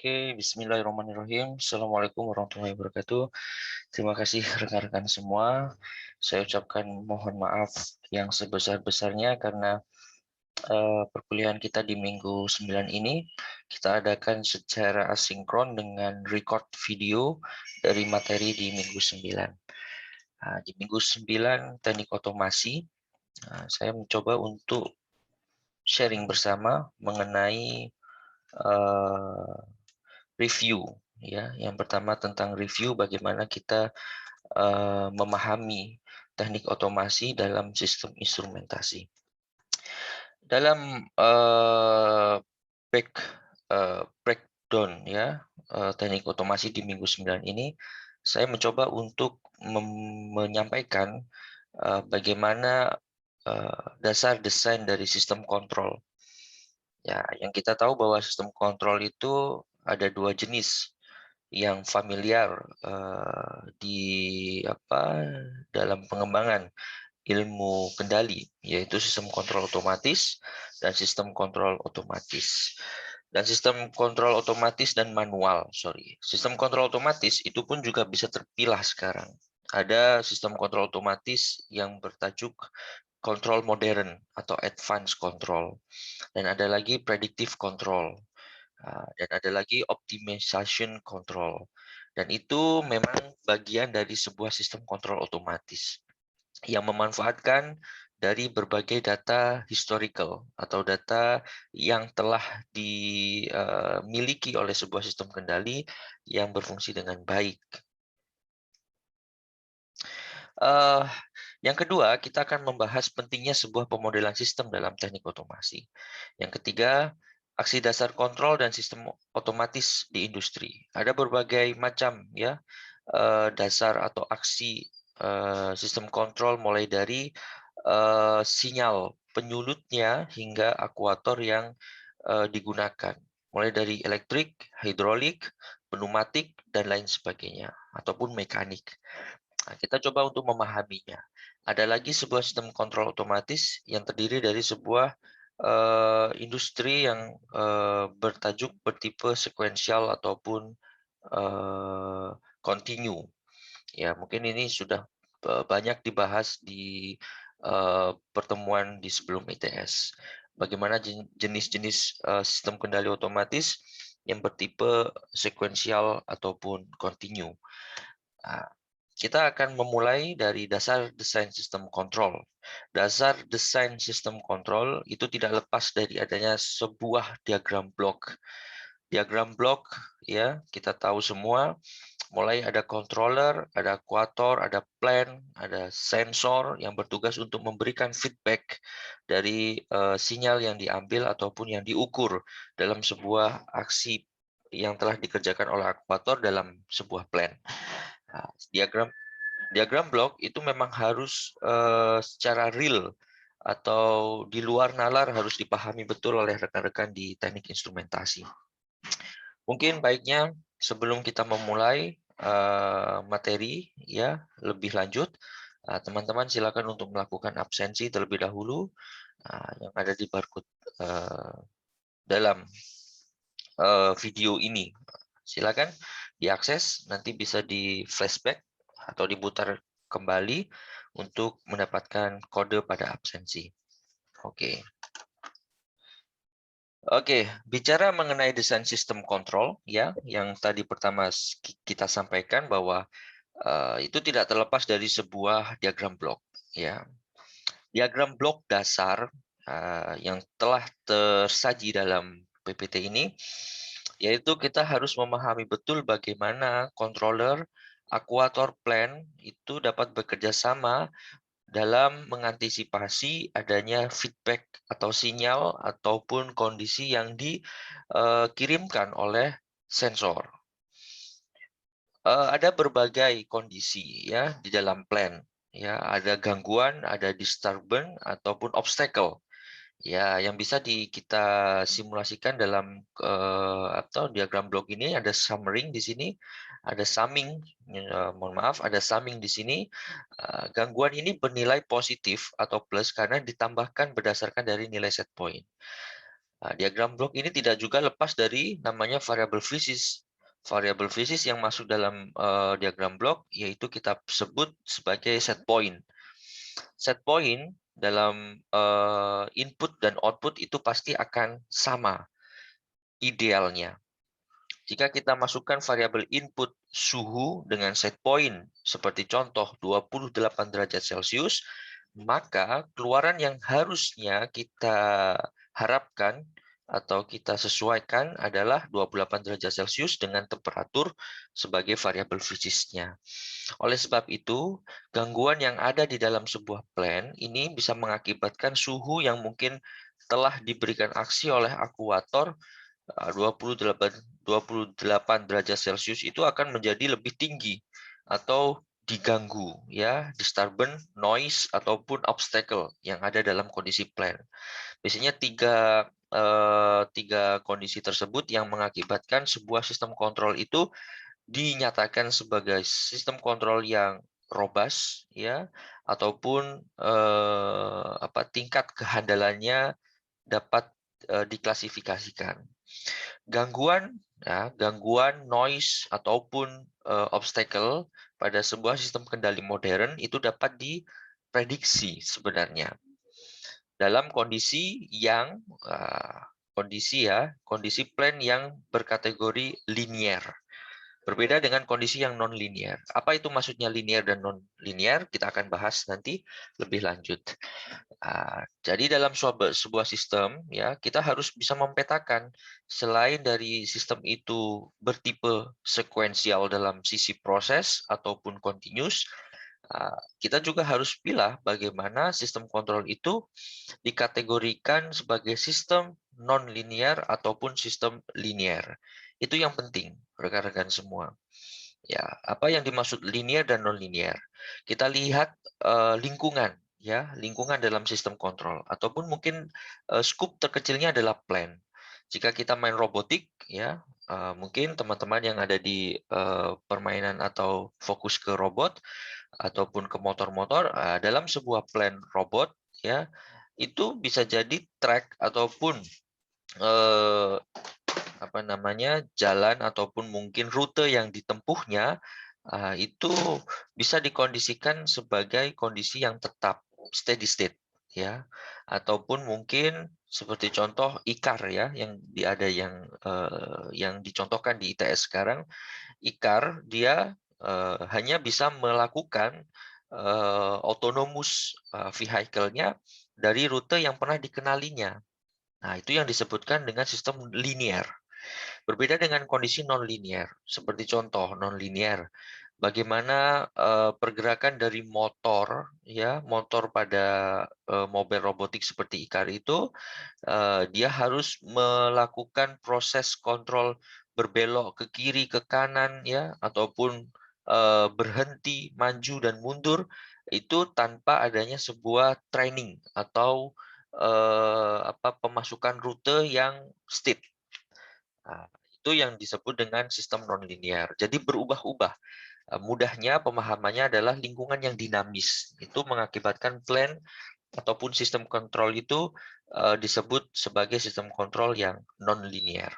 Oke, bismillahirrahmanirrahim. Assalamualaikum warahmatullahi wabarakatuh. Terima kasih rekan-rekan semua. Saya ucapkan mohon maaf yang sebesar-besarnya karena perkuliahan kita di minggu 9 ini kita adakan secara asinkron dengan record video dari materi di minggu 9. Di minggu 9 teknik otomasi, saya mencoba untuk sharing bersama mengenai review, ya. Yang pertama tentang review bagaimana kita memahami teknik otomasi dalam sistem instrumentasi. Dalam breakdown ya teknik otomasi di minggu 9 ini, saya mencoba untuk menyampaikan bagaimana dasar desain dari sistem kontrol. Ya, yang kita tahu bahwa sistem kontrol itu ada dua jenis yang familiar dalam pengembangan ilmu kendali, yaitu sistem kontrol otomatis dan sistem kontrol otomatis. Dan sistem kontrol otomatis dan manual, Sistem kontrol otomatis itu pun juga bisa terpilah sekarang. Ada sistem kontrol otomatis yang bertajuk kontrol modern atau advanced control. Dan ada lagi predictive control. Dan ada lagi optimization control. Dan itu memang bagian dari sebuah sistem kontrol otomatis yang memanfaatkan dari berbagai data historical atau data yang telah dimiliki oleh sebuah sistem kendali yang berfungsi dengan baik. Yang kedua, kita akan membahas pentingnya sebuah pemodelan sistem dalam teknik otomasi. Yang ketiga, aksi dasar kontrol dan sistem otomatis di industri. Ada berbagai macam ya dasar atau aksi sistem kontrol, mulai dari sinyal penyulutnya hingga aktuator yang digunakan, mulai dari elektrik, hidrolik, pneumatik, dan lain sebagainya, ataupun mekanik. Nah, kita coba untuk memahaminya. Ada lagi sebuah sistem kontrol otomatis yang terdiri dari sebuah industri yang bertajuk bertipe sequential ataupun continue. Ya, mungkin ini sudah banyak dibahas di pertemuan di sebelum ITS. Bagaimana jenis-jenis sistem kendali otomatis yang bertipe sequential ataupun continue. Nah, kita akan memulai dari dasar desain sistem kontrol. Dasar desain sistem kontrol itu tidak lepas dari adanya sebuah diagram blok. Diagram blok ya, kita tahu semua, mulai ada controller, ada aktuator, ada plan, ada sensor yang bertugas untuk memberikan feedback dari sinyal yang diambil ataupun yang diukur dalam sebuah aksi yang telah dikerjakan oleh aktuator dalam sebuah plan. Nah, diagram blok itu memang harus secara real atau di luar nalar harus dipahami betul oleh rekan-rekan di teknik instrumentasi. Mungkin baiknya sebelum kita memulai materi ya lebih lanjut, teman-teman silakan untuk melakukan absensi terlebih dahulu yang ada di barcode dalam video ini. Silakan diakses, nanti bisa di flashback atau diputar kembali untuk mendapatkan kode pada absensi. Oke. Oke, bicara mengenai desain sistem kontrol ya, yang tadi pertama kita sampaikan bahwa itu tidak terlepas dari sebuah diagram blok ya. Diagram blok dasar yang telah tersaji dalam PPT ini, yaitu kita harus memahami betul bagaimana controller, aktuator, plan itu dapat bekerja sama dalam mengantisipasi adanya feedback atau sinyal ataupun kondisi yang dikirimkan oleh sensor. Ada berbagai kondisi ya di dalam plan. Ya, ada gangguan, ada disturbance ataupun obstacle. Ya, yang bisa kita simulasikan dalam atau diagram blok ini ada summering di sini, ada summing, mohon maaf, ada summing di sini. Gangguan ini bernilai positif atau plus karena ditambahkan berdasarkan dari nilai set point. Nah, diagram blok ini tidak juga lepas dari namanya variable physis. Variable physis yang masuk dalam diagram blok yaitu kita sebut sebagai set point. Set point dalam input dan output itu pasti akan sama idealnya. Jika kita masukkan variabel input suhu dengan set point, seperti contoh 28 derajat Celcius, maka keluaran yang harusnya kita harapkan atau kita sesuaikan adalah 28 derajat Celcius dengan temperatur sebagai variabel fisiknya. Oleh sebab itu, gangguan yang ada di dalam sebuah plan ini bisa mengakibatkan suhu yang mungkin telah diberikan aksi oleh akuator 28 derajat Celcius itu akan menjadi lebih tinggi atau diganggu, ya, disturbance, noise ataupun obstacle yang ada dalam kondisi plan. Biasanya tiga kondisi tersebut yang mengakibatkan sebuah sistem kontrol itu dinyatakan sebagai sistem kontrol yang robust, ya, ataupun tingkat kehandalannya dapat diklasifikasikan. Gangguan noise ataupun obstacle pada sebuah sistem kendali modern itu dapat diprediksi sebenarnya dalam kondisi yang kondisi plan yang berkategori linear. Berbeda dengan kondisi yang non-linear. Apa itu maksudnya linear dan non-linear? Kita akan bahas nanti lebih lanjut. Jadi dalam sebuah sistem, ya, kita harus bisa mempetakan selain dari sistem itu bertipe sekuensial dalam sisi proses ataupun continuous, kita juga harus pilih bagaimana sistem kontrol itu dikategorikan sebagai sistem non-linear ataupun sistem linear. Itu yang penting, rekan-rekan semua. Ya, apa yang dimaksud linear dan non-linear? Kita lihat lingkungan, ya, lingkungan dalam sistem kontrol, ataupun mungkin skup terkecilnya adalah plan. Jika kita main robotik, ya, mungkin teman-teman yang ada di permainan atau fokus ke robot ataupun ke motor-motor, dalam sebuah plan robot, ya, itu bisa jadi track ataupun jalan ataupun mungkin rute yang ditempuhnya itu bisa dikondisikan sebagai kondisi yang tetap steady state, ya, ataupun mungkin seperti contoh IKAR, ya, yang dicontohkan di ITS sekarang. IKAR dia hanya bisa melakukan autonomous vehicle-nya dari rute yang pernah dikenalinya. Nah, itu yang disebutkan dengan sistem linear. Berbeda dengan kondisi non-linear. Seperti contoh non-linear, bagaimana pergerakan dari motor, ya, motor pada mobil robotik seperti IKAR itu, dia harus melakukan proses kontrol berbelok ke kiri, ke kanan, ya, ataupun berhenti, maju dan mundur itu tanpa adanya sebuah training atau pemasukan rute yang steep. Nah, itu yang disebut dengan sistem non-linear. Jadi berubah-ubah. Mudahnya pemahamannya adalah lingkungan yang dinamis. Itu mengakibatkan plan ataupun sistem kontrol itu disebut sebagai sistem kontrol yang non-linear.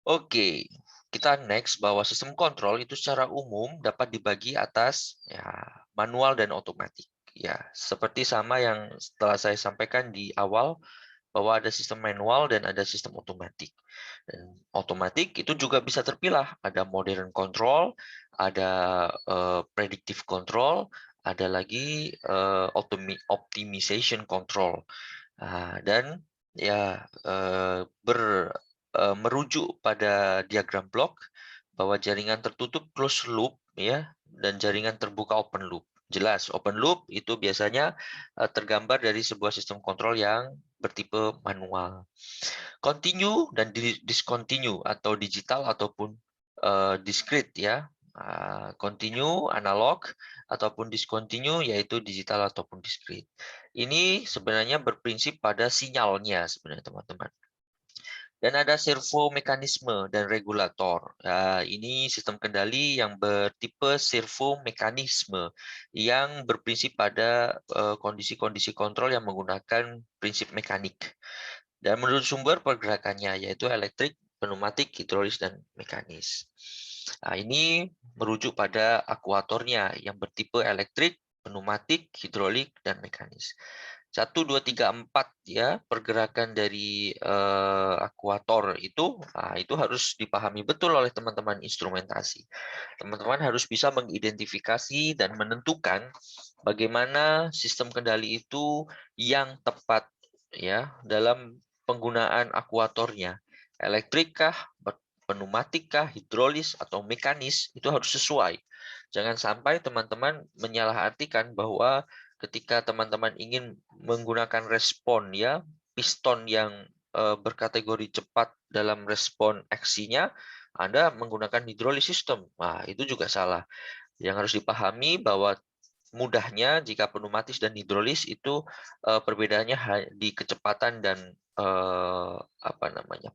Oke, kita next bahwa sistem kontrol itu secara umum dapat dibagi atas, ya, manual dan otomatis. Ya, seperti sama yang setelah saya sampaikan di awal, bahwa ada sistem manual dan ada sistem otomatik. Dan otomatik itu juga bisa terpilah. Ada modern control, ada predictive control, ada lagi optimization control. Dan ya merujuk pada diagram blok bahwa jaringan tertutup closed loop, ya, dan jaringan terbuka open loop. Jelas, open loop itu biasanya tergambar dari sebuah sistem kontrol yang bertipe manual. Continue dan discontinue atau digital ataupun discrete, ya. Continue analog ataupun discontinue yaitu digital ataupun discrete. Ini sebenarnya berprinsip pada sinyalnya sebenarnya, teman-teman. Dan ada servo mekanisme dan regulator. Ini sistem kendali yang bertipe servo mekanisme yang berprinsip pada kondisi-kondisi kontrol yang menggunakan prinsip mekanik. Dan menurut sumber pergerakannya yaitu elektrik, pneumatik, hidrolis, dan mekanis. Nah, ini merujuk pada akuatornya yang bertipe elektrik, pneumatik, hidrolik, dan mekanis. 1, 2, 3, 4 ya pergerakan dari akuator itu harus dipahami betul oleh teman-teman instrumentasi. Teman-teman harus bisa mengidentifikasi dan menentukan bagaimana sistem kendali itu yang tepat ya dalam penggunaan akuatornya. Elektrik kah, pneumatik kah, hidrolis atau mekanis itu harus sesuai. Jangan sampai teman-teman menyalahartikan bahwa ketika teman-teman ingin menggunakan respon ya piston yang berkategori cepat dalam respon aksinya, Anda menggunakan hidrolis system. Nah, itu juga salah. Yang harus dipahami bahwa mudahnya jika pneumatis dan hidrolis itu perbedaannya di kecepatan dan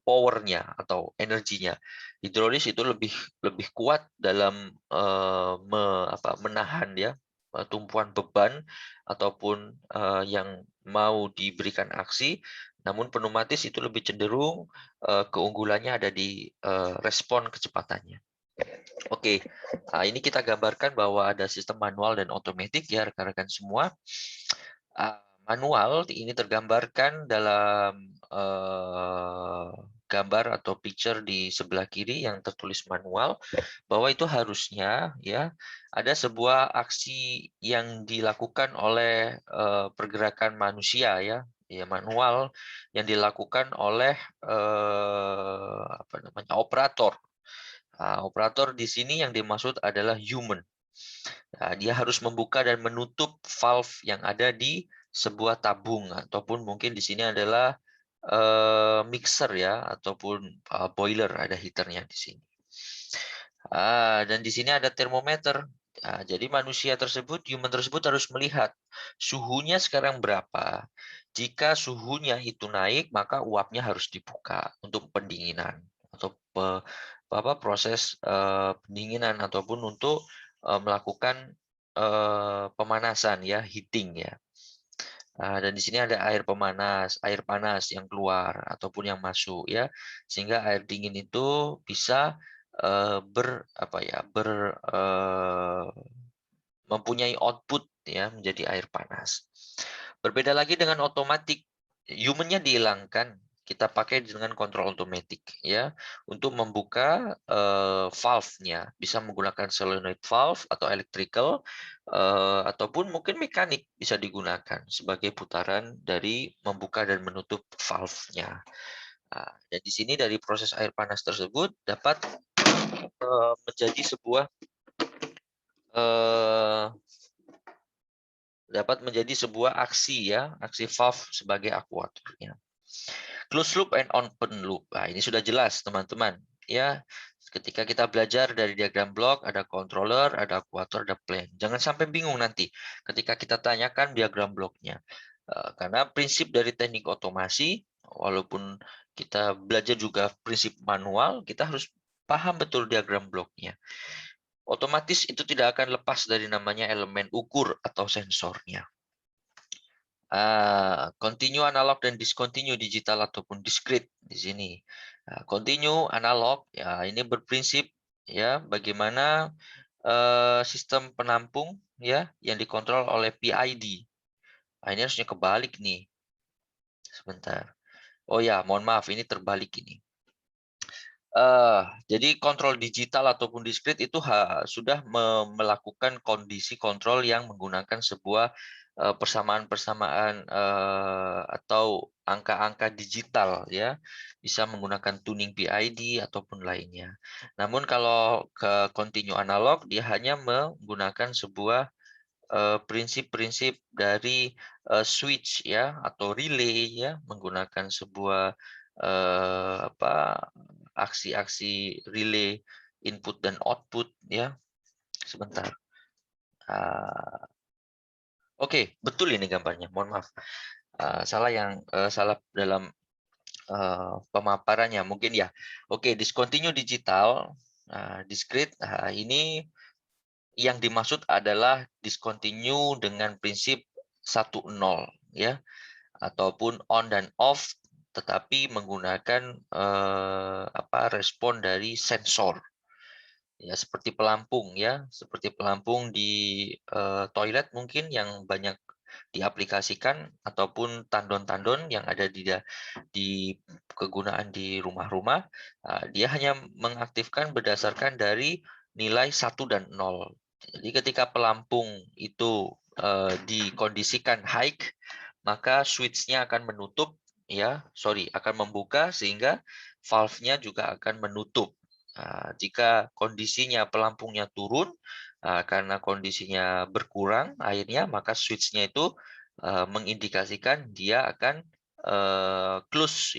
powernya atau energinya. Hidrolis itu lebih kuat dalam menahan ya tumpuan beban ataupun yang mau diberikan aksi. Namun pneumatis itu lebih cenderung keunggulannya ada di respon kecepatannya. Oke, ini kita gambarkan bahwa ada sistem manual dan otomatis ya rekan-rekan semua. Manual ini tergambarkan dalam gambar atau picture di sebelah kiri yang tertulis manual, bahwa itu harusnya ya ada sebuah aksi yang dilakukan oleh pergerakan manusia ya manual yang dilakukan oleh operator. Operator di sini yang dimaksud adalah human. Dia harus membuka dan menutup valve yang ada di sebuah tabung ataupun mungkin di sini adalah mixer ya ataupun boiler, ada heaternya di sini. Dan di sini ada termometer. Jadi manusia tersebut, human tersebut harus melihat suhunya sekarang berapa. Jika suhunya itu naik, maka uapnya harus dibuka untuk pendinginan atau proses pendinginan ataupun untuk melakukan pemanasan ya, heating ya. Dan di sini ada air panas yang keluar ataupun yang masuk ya, sehingga air dingin itu bisa mempunyai output ya menjadi air panas. Berbeda lagi dengan otomatik, human-nya dihilangkan. Kita pakai dengan kontrol otomatis ya untuk membuka valve-nya, bisa menggunakan solenoid valve atau electrical ataupun mungkin mekanik bisa digunakan sebagai putaran dari membuka dan menutup valve-nya. Dan di sini dari proses air panas tersebut dapat menjadi sebuah aksi ya, aksi valve sebagai akuatornya. Closed loop and open loop. Nah, ini sudah jelas teman-teman ya. Ketika kita belajar dari diagram blok, ada controller, ada akuator, ada plan. Jangan sampai bingung nanti ketika kita tanyakan diagram bloknya. Karena prinsip dari teknik otomasi, walaupun kita belajar juga prinsip manual, kita harus paham betul diagram bloknya. Otomatis itu tidak akan lepas dari namanya elemen ukur atau sensornya. Continue analog dan discontinue digital ataupun discrete di sini. Continue analog ya ini berprinsip ya bagaimana sistem penampung ya yang dikontrol oleh PID. Ini harusnya kebalik nih. Sebentar. Oh ya, mohon maaf ini terbalik ini. Jadi kontrol digital ataupun discrete itu sudah melakukan kondisi kontrol yang menggunakan sebuah persamaan-persamaan atau angka-angka digital ya, bisa menggunakan tuning PID ataupun lainnya. Namun kalau ke continue analog dia hanya menggunakan sebuah prinsip-prinsip dari switch ya atau relay ya, menggunakan sebuah aksi-aksi relay input dan output ya. Sebentar. Oke, betul ini gambarnya. Mohon maaf. Salah dalam pemaparannya mungkin ya. Oke, discontinue digital, discrete. Ini yang dimaksud adalah discontinue dengan prinsip 1-0 ya, ataupun on dan off tetapi menggunakan respon dari sensor. Ya, seperti pelampung ya, seperti pelampung di toilet mungkin yang banyak diaplikasikan, ataupun tandon-tandon yang ada di kegunaan di rumah-rumah. Dia hanya mengaktifkan berdasarkan dari nilai 1 dan 0. Jadi ketika pelampung itu dikondisikan high, maka switch-nya akan menutup akan membuka, sehingga valve-nya juga akan menutup. Jika kondisinya pelampungnya turun, karena kondisinya berkurang airnya, maka switch-nya itu mengindikasikan dia akan close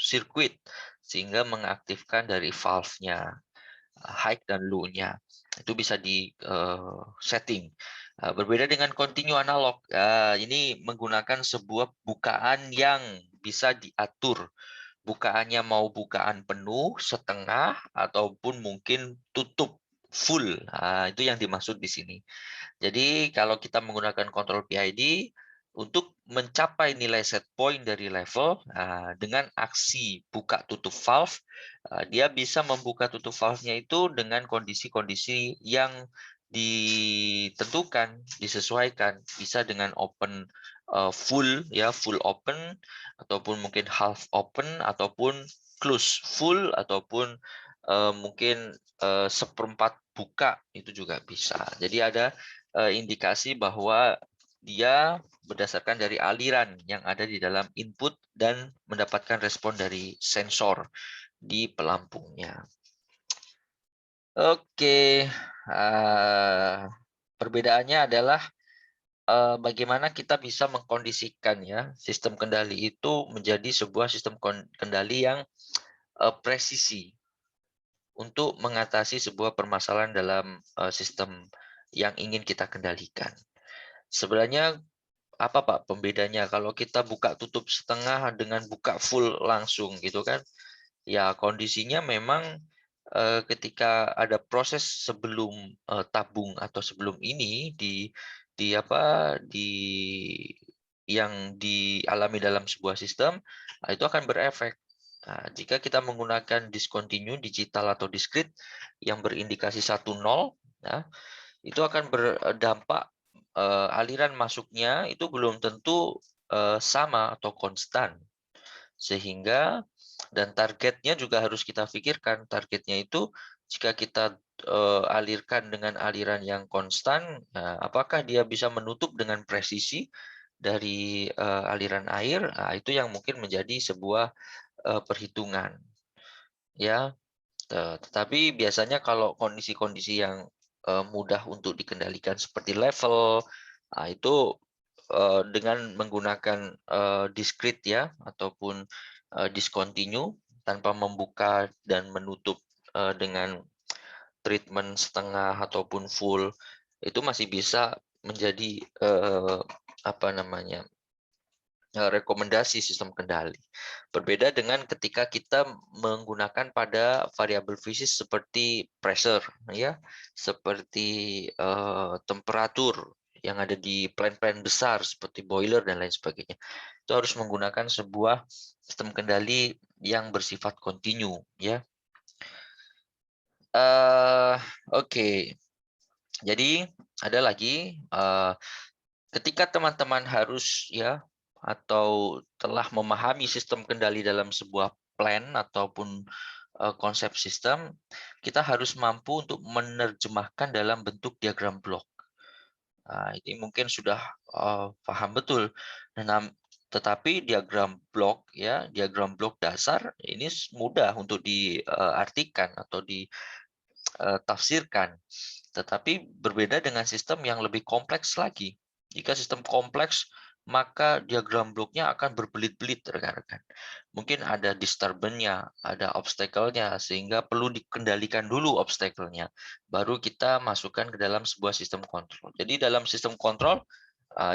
circuit, sehingga mengaktifkan dari valve-nya, high dan low-nya. Itu bisa di setting. Berbeda dengan continue analog, ini menggunakan sebuah bukaan yang bisa diatur. Bukaannya mau bukaan penuh, setengah, ataupun mungkin tutup full. Itu yang dimaksud di sini. Jadi kalau kita menggunakan kontrol PID untuk mencapai nilai set point dari level, dengan aksi buka tutup valve, dia bisa membuka tutup valve-nya itu dengan kondisi-kondisi yang ditentukan, disesuaikan. Bisa dengan open full open, ataupun mungkin half open, ataupun close full, ataupun mungkin seperempat buka, itu juga bisa. Jadi ada indikasi bahwa dia berdasarkan dari aliran yang ada di dalam input dan mendapatkan respon dari sensor di pelampungnya. Oke, perbedaannya adalah bagaimana kita bisa mengkondisikan sistem kendali itu menjadi sebuah sistem kendali yang presisi untuk mengatasi sebuah permasalahan dalam sistem yang ingin kita kendalikan. Sebenarnya apa Pak pembedanya kalau kita buka tutup setengah dengan buka full langsung gitu kan? Ya kondisinya memang ketika ada proses sebelum tabung atau sebelum ini yang dialami dalam sebuah sistem, itu akan berefek. Jika kita menggunakan discontinue digital atau discrete yang berindikasi 1-0, itu akan berdampak aliran masuknya itu belum tentu sama atau konstan. Sehingga dan targetnya juga harus kita pikirkan. Targetnya itu jika kita alirkan dengan aliran yang konstan, apakah dia bisa menutup dengan presisi dari aliran air? Itu yang mungkin menjadi sebuah perhitungan. Ya, tetapi biasanya kalau kondisi-kondisi yang mudah untuk dikendalikan seperti level, itu dengan menggunakan discrete ataupun discontinue tanpa membuka dan menutup dengan treatment setengah ataupun full, itu masih bisa menjadi rekomendasi sistem kendali. Berbeda dengan ketika kita menggunakan pada variabel fisik seperti pressure, seperti temperatur yang ada di plant-plant besar seperti boiler dan lain sebagainya. Itu harus menggunakan sebuah sistem kendali yang bersifat kontinu, Oke. Jadi ada lagi ketika teman-teman harus atau telah memahami sistem kendali dalam sebuah plan ataupun konsep sistem, kita harus mampu untuk menerjemahkan dalam bentuk diagram blok. Ini mungkin sudah paham betul. Tetapi diagram blok diagram blok dasar ini mudah untuk diartikan atau ditafsirkan. Tetapi berbeda dengan sistem yang lebih kompleks lagi. Jika sistem kompleks, maka diagram bloknya akan berbelit-belit, rekan-rekan. Mungkin ada disturbance-nya, ada obstacle-nya, sehingga perlu dikendalikan dulu obstacle-nya. Baru kita masukkan ke dalam sebuah sistem kontrol. Jadi dalam sistem kontrol,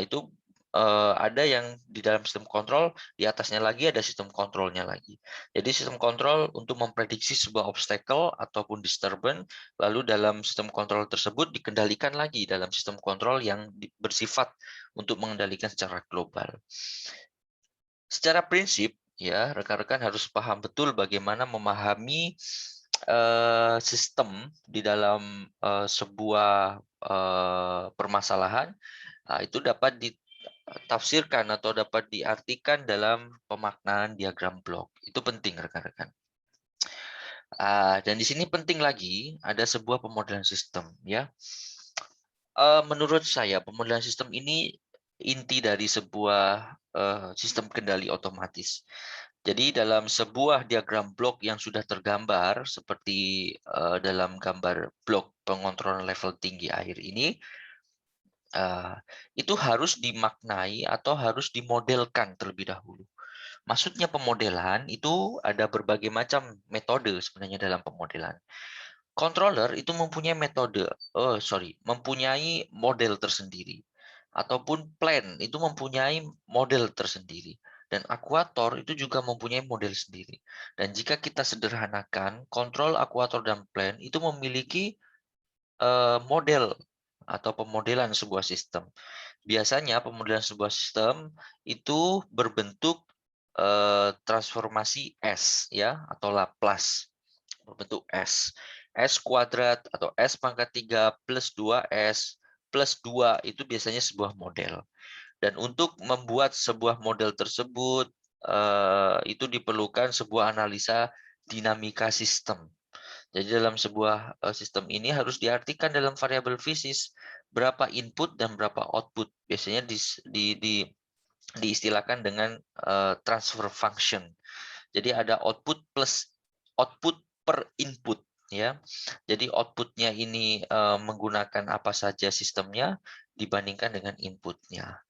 itu ada yang di dalam sistem kontrol, di atasnya lagi ada sistem kontrolnya lagi. Jadi sistem kontrol untuk memprediksi sebuah obstacle ataupun disturbance, lalu dalam sistem kontrol tersebut dikendalikan lagi dalam sistem kontrol yang bersifat untuk mengendalikan secara global. Secara prinsip, Ya, rekan-rekan harus paham betul bagaimana memahami sistem di dalam sebuah permasalahan. Nah, itu dapat ditafsirkan atau dapat diartikan dalam pemaknaan diagram blok. Itu penting, rekan-rekan. Dan di sini penting lagi ada sebuah pemodelan sistem, ya. Menurut saya pemodelan sistem ini inti dari sebuah sistem kendali otomatis. Jadi dalam sebuah diagram blok yang sudah tergambar seperti dalam gambar blok pengontrolan level tinggi air ini, itu harus dimaknai atau harus dimodelkan terlebih dahulu. Maksudnya pemodelan itu ada berbagai macam metode sebenarnya dalam pemodelan. Controller itu mempunyai mempunyai model tersendiri. Ataupun plan itu mempunyai model tersendiri. Dan akuator itu juga mempunyai model sendiri. Dan jika kita sederhanakan, kontrol, akuator, dan plan itu memiliki model atau pemodelan sebuah sistem. Biasanya pemodelan sebuah sistem itu berbentuk transformasi S, ya, atau Laplace, berbentuk S. S kuadrat atau S pangkat 3 plus 2S plus 2 itu biasanya sebuah model. Dan untuk membuat sebuah model tersebut, itu diperlukan sebuah analisa dinamika sistem. Jadi dalam sebuah sistem ini harus diartikan dalam variabel fisis berapa input dan berapa output. Biasanya diistilahkan dengan transfer function. Jadi ada output plus output per input, ya. Jadi outputnya ini menggunakan apa saja sistemnya dibandingkan dengan inputnya.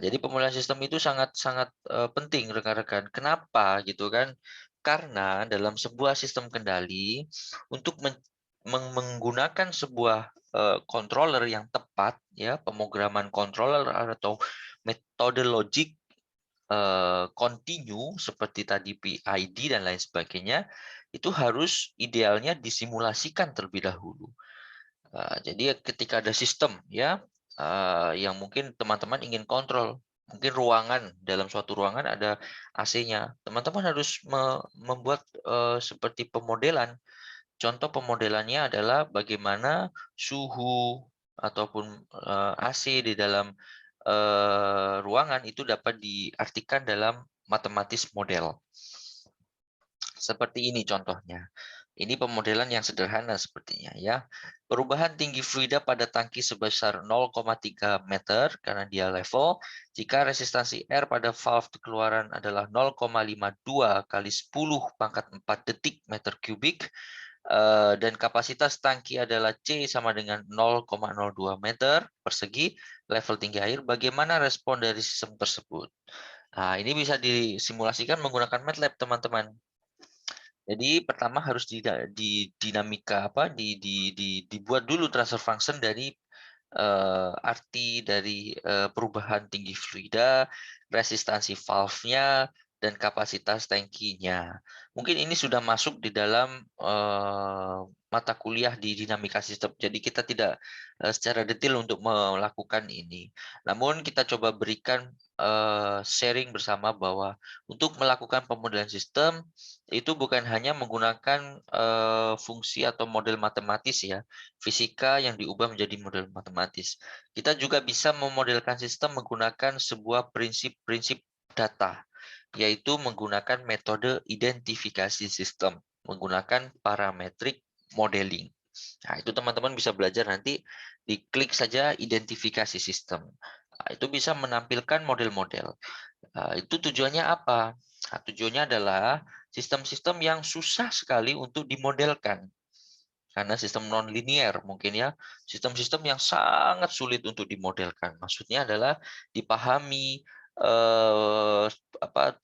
Jadi pemulihan sistem itu sangat-sangat penting, rekan-rekan. Kenapa gitu kan? Karena dalam sebuah sistem kendali untuk menggunakan sebuah controller yang tepat, ya, pemrograman controller atau metode logik continue seperti tadi PID dan lain sebagainya, itu harus idealnya disimulasikan terlebih dahulu. Jadi ketika ada sistem, ya, yang mungkin teman-teman ingin kontrol, mungkin dalam suatu ruangan ada AC-nya, teman-teman harus membuat seperti pemodelan. Contoh pemodelannya adalah bagaimana suhu ataupun AC di dalam ruangan itu dapat diartikan dalam matematis model. Seperti ini contohnya. Ini pemodelan yang sederhana sepertinya, ya. Perubahan tinggi fluida pada tangki sebesar 0,3 meter karena dia level. Jika resistansi air pada valve keluaran adalah 0,52 kali 10 pangkat 4 detik meter kubik, dan kapasitas tangki adalah C sama dengan 0,02 meter persegi, level tinggi air, bagaimana respon dari sistem tersebut? Nah, ini bisa disimulasikan menggunakan MATLAB, teman-teman. Jadi pertama harus di dinamika dibuat dulu transfer function dari arti dari perubahan tinggi fluida, resistansi valve-nya, dan kapasitas tangkinya. Mungkin ini sudah masuk di dalam mata kuliah di dinamika sistem. Jadi kita tidak secara detail untuk melakukan ini. Namun kita coba berikan sharing bersama bahwa untuk melakukan pemodelan sistem itu bukan hanya menggunakan fungsi atau model matematis, ya, fisika yang diubah menjadi model matematis. Kita juga bisa memodelkan sistem menggunakan sebuah prinsip-prinsip data, yaitu menggunakan metode identifikasi sistem, menggunakan parametric modeling. Nah, itu teman-teman bisa belajar nanti, diklik saja identifikasi sistem. Nah, itu bisa menampilkan model-model. Itu tujuannya apa? Nah, tujuannya adalah sistem-sistem yang susah sekali untuk dimodelkan. Karena sistem non-linear mungkin, ya, sistem-sistem yang sangat sulit untuk dimodelkan. Maksudnya adalah dipahami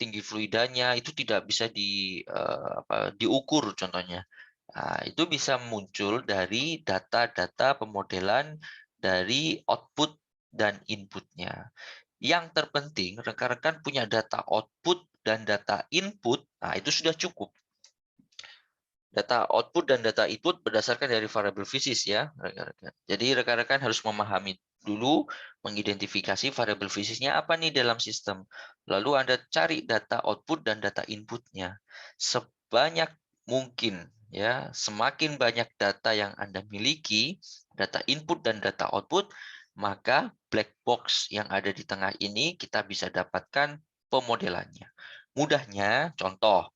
tinggi fluidanya itu tidak bisa diukur contohnya. Nah, itu bisa muncul dari data-data pemodelan dari output dan inputnya. Yang terpenting, rekan-rekan punya data output dan data input, nah itu sudah cukup. Data output dan data input berdasarkan dari variabel fisis ya, rekan-rekan. Jadi rekan-rekan harus memahami dulu, mengidentifikasi variabel fisisnya apa nih dalam sistem. Lalu Anda cari data output dan data inputnya. Sebanyak mungkin ya, semakin banyak data yang Anda miliki, data input dan data output, maka black box yang ada di tengah ini kita bisa dapatkan pemodelannya. Mudahnya, contoh,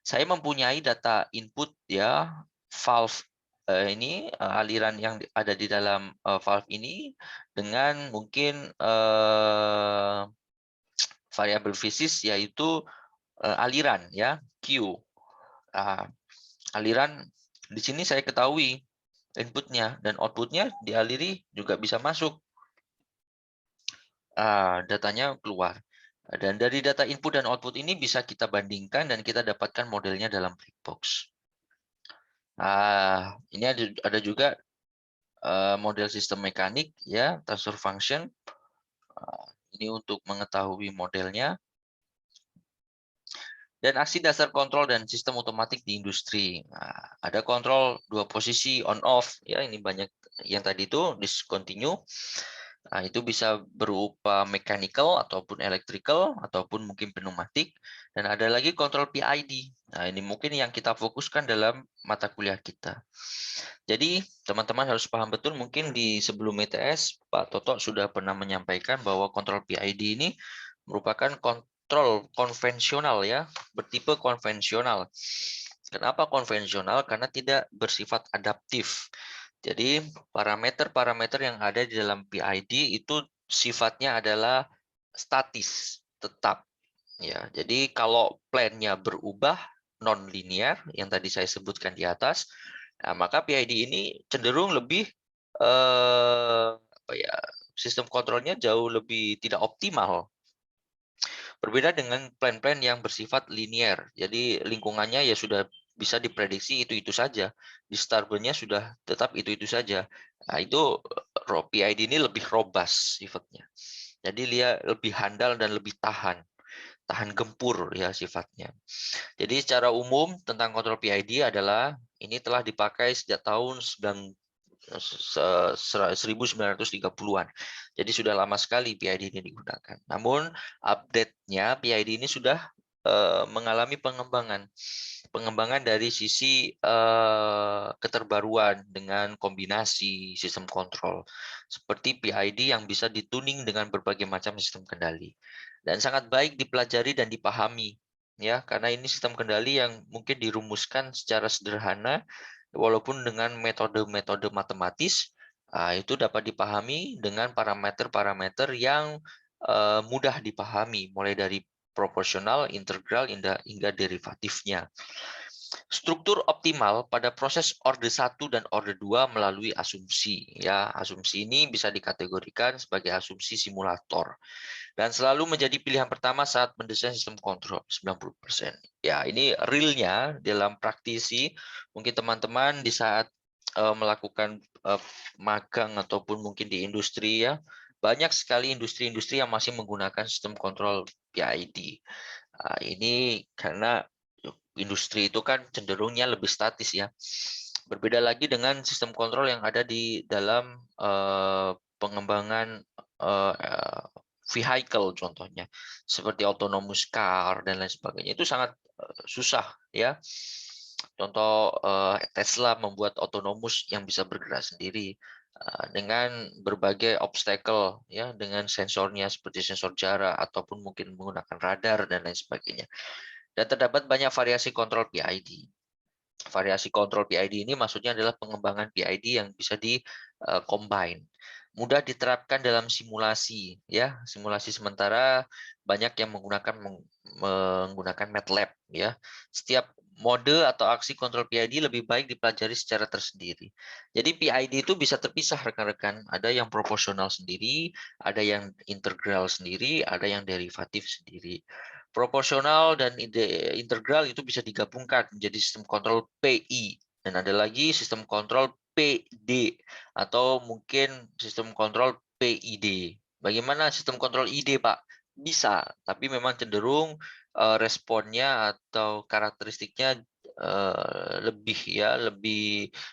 saya mempunyai data input ya, valve ini aliran yang ada di dalam valve ini dengan mungkin variabel fisis yaitu aliran ya, Q. Aliran di sini saya ketahui inputnya dan outputnya dialiri juga bisa masuk. Datanya keluar. Dan dari data input dan output ini bisa kita bandingkan dan kita dapatkan modelnya dalam black box. Ini ada juga model sistem mekanik ya, transfer function. Ini untuk mengetahui modelnya. Dan aksi dasar kontrol dan sistem otomatik di industri. Ada kontrol dua posisi on off ya, ini banyak yang tadi itu discontinue. Itu bisa berupa mechanical ataupun electrical ataupun mungkin pneumatik, dan ada lagi kontrol PID. Nah, ini mungkin yang kita fokuskan dalam mata kuliah kita. Jadi, teman-teman harus paham betul, mungkin di sebelum ITS Pak Toto sudah pernah menyampaikan bahwa kontrol PID ini merupakan kontrol konvensional ya, bertipe konvensional. Kenapa konvensional? Karena tidak bersifat adaptif. Jadi parameter-parameter yang ada di dalam PID itu sifatnya adalah statis, tetap. Ya, jadi kalau plan-nya berubah non-linear yang tadi saya sebutkan di atas, maka PID ini cenderung lebih apa ya, sistem kontrolnya jauh lebih tidak optimal. Berbeda dengan plan-plan yang bersifat linear. Jadi lingkungannya ya sudah bisa diprediksi itu-itu saja. Di Starburn-nya sudah tetap itu-itu saja. Nah, itu PID ini lebih robust sifatnya. Jadi dia lebih handal dan lebih tahan gempur ya sifatnya. Jadi secara umum tentang kontrol PID adalah ini telah dipakai sejak tahun 1930-an. Jadi sudah lama sekali PID ini digunakan. Namun update-nya PID ini sudah mengalami pengembangan dari sisi keterbaruan dengan kombinasi sistem kontrol seperti PID yang bisa dituning dengan berbagai macam sistem kendali dan sangat baik dipelajari dan dipahami ya, karena ini sistem kendali yang mungkin dirumuskan secara sederhana walaupun dengan metode-metode matematis. Itu dapat dipahami dengan parameter-parameter yang mudah dipahami, mulai dari proporsional, integral, hingga derivatifnya. Struktur optimal pada proses orde 1 dan orde 2 melalui asumsi. Ya, asumsi ini bisa dikategorikan sebagai asumsi simulator dan selalu menjadi pilihan pertama saat mendesain sistem kontrol 90%. Ya, ini realnya dalam praktisi, mungkin teman-teman di saat melakukan magang ataupun mungkin di industri ya, banyak sekali industri-industri yang masih menggunakan sistem kontrol PID. Ini karena industri itu kan cenderungnya lebih statis ya. Berbeda lagi dengan sistem kontrol yang ada di dalam pengembangan vehicle contohnya, seperti autonomous car dan lain sebagainya. Itu sangat susah ya. Contoh Tesla membuat autonomous yang bisa bergerak sendiri dengan berbagai obstacle ya, dengan sensornya seperti sensor jarak ataupun mungkin menggunakan radar dan lain sebagainya. Dan terdapat banyak variasi kontrol PID. Variasi kontrol PID ini maksudnya adalah pengembangan PID yang bisa di-combine. Mudah diterapkan dalam simulasi, ya. Simulasi sementara banyak yang menggunakan MATLAB, ya. Setiap mode atau aksi kontrol PID lebih baik dipelajari secara tersendiri. Jadi PID itu bisa terpisah rekan-rekan. Ada yang proporsional sendiri, ada yang integral sendiri, ada yang derivatif sendiri. Proporsional dan integral itu bisa digabungkan menjadi sistem kontrol PI. Dan ada lagi sistem kontrol PD atau mungkin sistem kontrol PID. Bagaimana sistem kontrol ID, Pak? Bisa, tapi memang cenderung responnya atau karakteristiknya lebih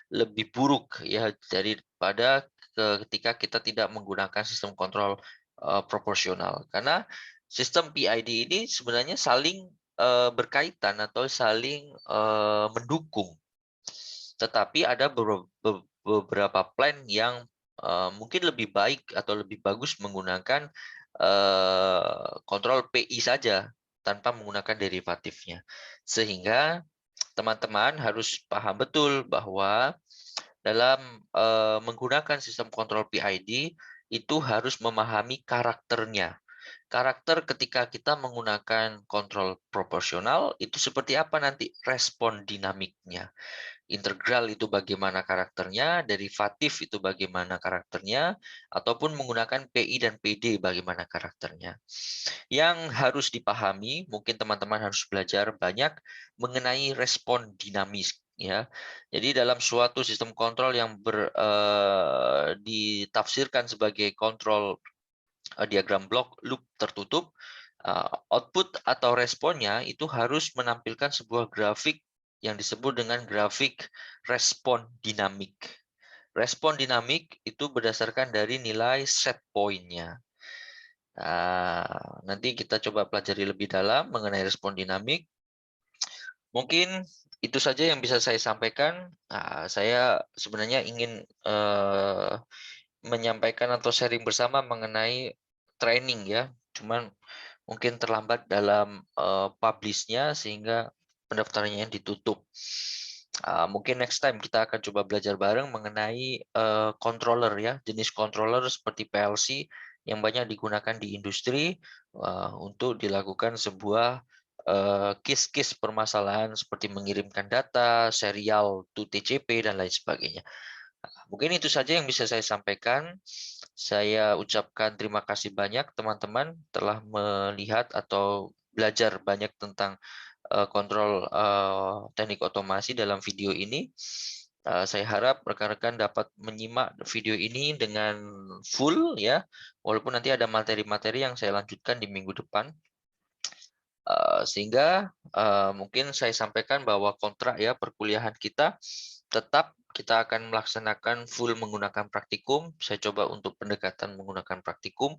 lebih buruk ya daripada ketika kita tidak menggunakan sistem kontrol proporsional. Karena sistem PID ini sebenarnya saling berkaitan atau saling mendukung. Tetapi ada beberapa plan yang mungkin lebih baik atau lebih bagus menggunakan kontrol PI saja tanpa menggunakan derivatifnya. Sehingga teman-teman harus paham betul bahwa dalam menggunakan sistem kontrol PID itu harus memahami karakternya. Karakter ketika kita menggunakan kontrol proporsional itu seperti apa nanti respon dinamiknya. Integral itu bagaimana karakternya, derivatif itu bagaimana karakternya, ataupun menggunakan PI dan PD bagaimana karakternya. Yang harus dipahami, mungkin teman-teman harus belajar banyak mengenai respon dinamis. Ya, jadi dalam suatu sistem kontrol yang ditafsirkan sebagai kontrol diagram blok loop tertutup, output atau responnya itu harus menampilkan sebuah grafik yang disebut dengan grafik respon dinamik. Respon dinamik itu berdasarkan dari nilai set point-nya. Nanti kita coba pelajari lebih dalam mengenai respon dinamik. Mungkin itu saja yang bisa saya sampaikan. Saya sebenarnya ingin menyampaikan atau sharing bersama mengenai training ya. Cuman mungkin terlambat dalam publish-nya sehingga pendaftarannya ditutup. Mungkin next time kita akan coba belajar bareng mengenai controller ya, jenis controller seperti PLC yang banyak digunakan di industri untuk dilakukan sebuah case-case permasalahan seperti mengirimkan data, serial to TCP dan lain sebagainya. Mungkin itu saja yang bisa saya sampaikan. Saya ucapkan terima kasih banyak teman-teman telah melihat atau belajar banyak tentang kontrol teknik otomasi dalam video ini. Saya harap rekan-rekan dapat menyimak video ini dengan full ya, walaupun nanti ada materi-materi yang saya lanjutkan di minggu depan. Sehingga mungkin saya sampaikan bahwa kontrak ya perkuliahan kita tetap kita akan melaksanakan full menggunakan praktikum. Saya coba untuk pendekatan menggunakan praktikum.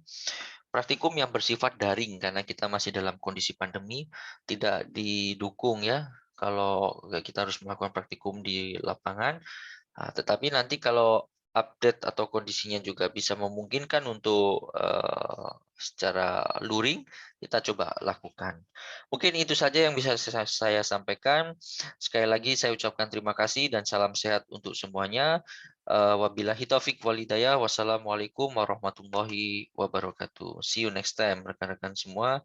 Praktikum yang bersifat daring karena kita masih dalam kondisi pandemi, tidak didukung ya kalau kita harus melakukan praktikum di lapangan. Tetapi nanti kalau update atau kondisinya juga bisa memungkinkan untuk secara luring, kita coba lakukan. Mungkin itu saja yang bisa saya sampaikan. Sekali lagi saya ucapkan terima kasih dan salam sehat untuk semuanya. Wabillahi taufik walhidayah. Wassalamualaikum warahmatullahi wabarakatuh. See you next time rekan-rekan semua.